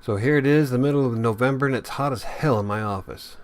So here it is, the middle of November, and it's hot as hell in my office.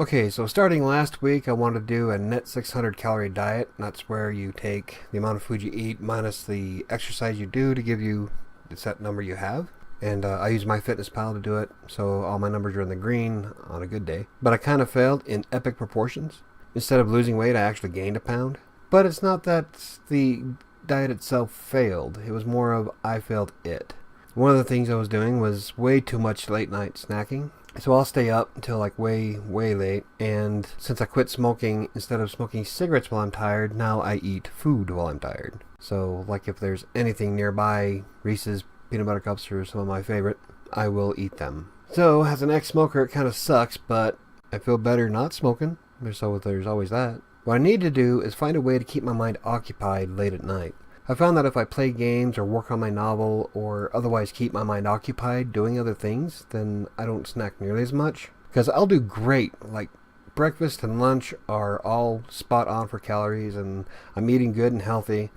Okay, so starting last week, I wanted to do a net 600 calorie diet. That's where you take the amount of food you eat minus the exercise you do to give you the set number you have. And I use MyFitnessPal to do it, so all my numbers are in the green on a good day. But I kind of failed in epic proportions. Instead of losing weight, I actually gained a pound. But it's not that the diet itself failed. It was more of I failed it. One of the things I was doing was way too much late night snacking. So I'll stay up until like way late. And since I quit smoking, instead of smoking cigarettes while I'm tired, now I eat food while I'm tired. So like if there's anything nearby, Reese's peanut butter cups are some of my favorite, I will eat them. So as an ex-smoker, it kind of sucks, but I feel better not smoking. So there's always that. What I need to do is find a way to keep my mind occupied late at night. I found that if I play games or work on my novel or otherwise keep my mind occupied doing other things, then I don't snack nearly as much. Because I'll do great, like breakfast and lunch are all spot on for calories and I'm eating good and healthy.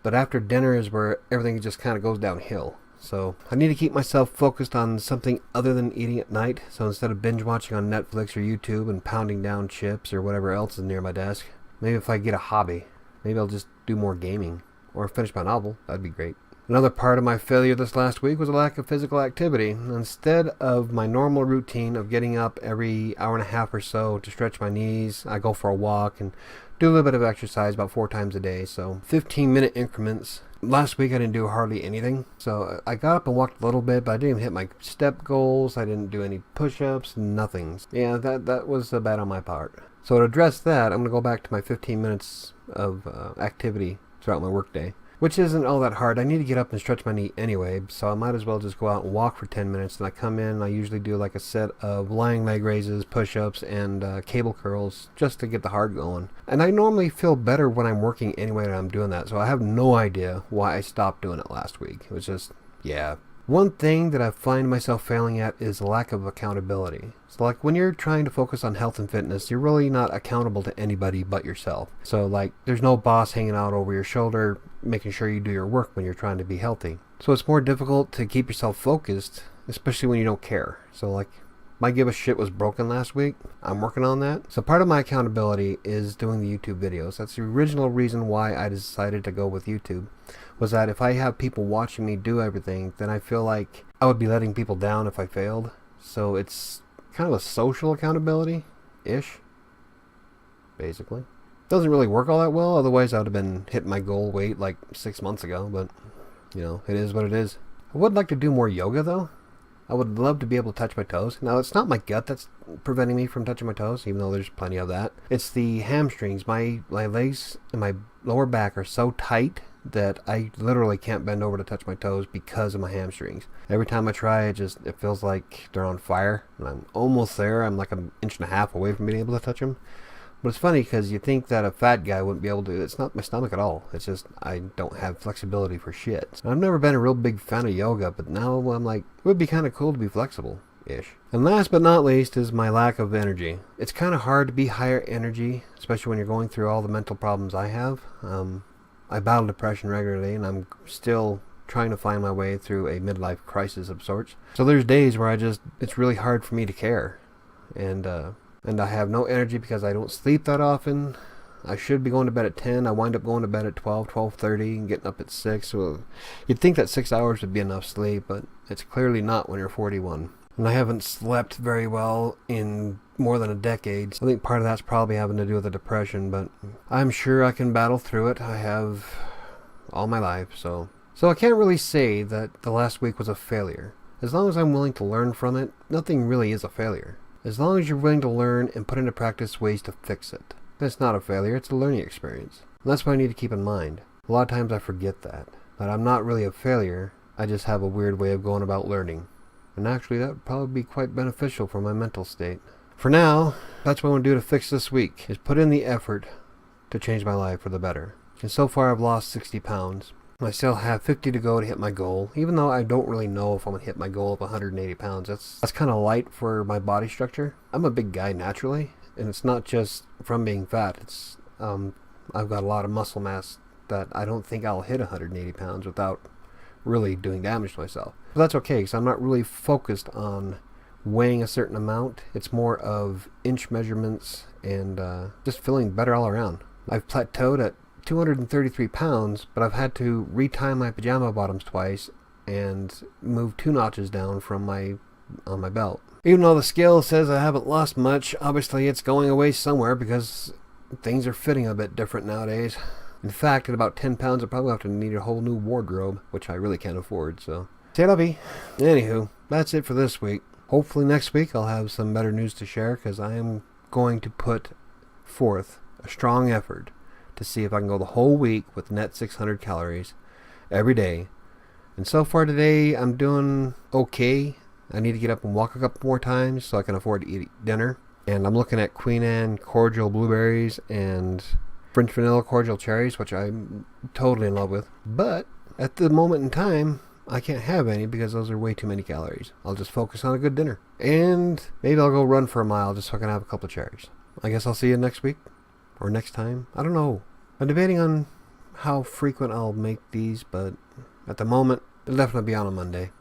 But after dinner is where everything just kind of goes downhill. So I need to keep myself focused on something other than eating at night. So instead of binge watching on Netflix or YouTube and pounding down chips or whatever else is near my desk, maybe if I get a hobby, maybe I'll just do more gaming or finish my novel. That'd be great. Another part of my failure this last week was a lack of physical activity. Instead of my normal routine of getting up every hour and a half or so to stretch my knees, I go for a walk and do a little bit of exercise about 4 times a day, so 15-minute increments. Last week I didn't do hardly anything, so I got up and walked a little bit, but I didn't even hit my step goals. I didn't do any push-ups, nothing. Yeah, that was bad on my part. So to address that, I'm going to go back to my 15 minutes of activity throughout my workday, which isn't all that hard. I need to get up and stretch my knee anyway, so I might as well just go out and walk for 10 minutes. And I come in, I usually do like a set of lying leg raises, push-ups, and cable curls just to get the heart going. And I normally feel better when I'm working anyway when I'm doing that, so I have no idea why I stopped doing it last week. It was just, yeah. One thing that I find myself failing at is lack of accountability. So like when you're trying to focus on health and fitness, you're really not accountable to anybody but yourself. So like there's no boss hanging out over your shoulder making sure you do your work when you're trying to be healthy. So it's more difficult to keep yourself focused, especially when you don't care. So like my give a shit was broken last week. I'm working on that. So part of my accountability is doing the YouTube videos. That's the original reason why I decided to go with YouTube, was that if I have people watching me do everything, then I feel like I would be letting people down if I failed. So it's kind of a social accountability-ish, basically. Doesn't really work all that well, otherwise I would have been hitting my goal weight like 6 months ago, but, you know, it is what it is. I would like to do more yoga, though. I would love to be able to touch my toes. Now, it's not my gut that's preventing me from touching my toes, even though there's plenty of that. It's the hamstrings. My legs and my lower back are so tight that I literally can't bend over to touch my toes because of my hamstrings. Every time I try, it feels like they're on fire, and I'm almost there. I'm like an inch and a half away from being able to touch them. But it's funny because you think that a fat guy wouldn't be able to. It's not my stomach at all. It's just I don't have flexibility for shit. I've never been a real big fan of yoga, but now I'm like, it would be kind of cool to be flexible-ish. And last but not least is my lack of energy. It's kind of hard to be higher energy, especially when you're going through all the mental problems I have. I battle depression regularly, and I'm still trying to find my way through a midlife crisis of sorts. So there's days where it's really hard for me to care. And I have no energy because I don't sleep that often. I should be going to bed at 10. I wind up going to bed at 12, 12:30 and getting up at 6. So you'd think that 6 hours would be enough sleep, but it's clearly not when you're 41. And I haven't slept very well in more than a decade. So I think part of that's probably having to do with the depression, but I'm sure I can battle through it. I have all my life, so I can't really say that the last week was a failure. As long as I'm willing to learn from it, nothing really is a failure. As long as you're willing to learn and put into practice ways to fix it. It's not a failure, it's a learning experience. And that's what I need to keep in mind. A lot of times I forget that I'm not really a failure, I just have a weird way of going about learning. And actually that would probably be quite beneficial for my mental state. For now, that's what I want to do to fix this week, is put in the effort to change my life for the better. And so far I've lost 60 pounds. I still have 50 to go to hit my goal, even though I don't really know if I'm going to hit my goal of 180 pounds. That's kind of light for my body structure. I'm a big guy naturally, and it's not just from being fat. It's I've got a lot of muscle mass that I don't think I'll hit 180 pounds without really doing damage to myself. But that's okay, because I'm not really focused on weighing a certain amount. It's more of inch measurements and just feeling better all around. I've plateaued at 233 pounds, but I've had to retie my pajama bottoms twice and move 2 notches down from on my belt. Even though the scale says I haven't lost much, obviously it's going away somewhere because things are fitting a bit different nowadays. In fact, at about 10 pounds, I probably have to need a whole new wardrobe, which I really can't afford, so. C'est la vie. Anywho, that's it for this week. Hopefully next week I'll have some better news to share, because I am going to put forth a strong effort to see if I can go the whole week with net 600 calories every day. And so far today, I'm doing okay. I need to get up and walk a couple more times so I can afford to eat dinner. And I'm looking at Queen Anne cordial blueberries and French vanilla cordial cherries, which I'm totally in love with. But at the moment in time, I can't have any because those are way too many calories. I'll just focus on a good dinner. And maybe I'll go run for a mile just so I can have a couple of cherries. I guess I'll see you next week or next time. I don't know. I'm debating on how frequent I'll make these, but at the moment, it'll definitely be on a Monday.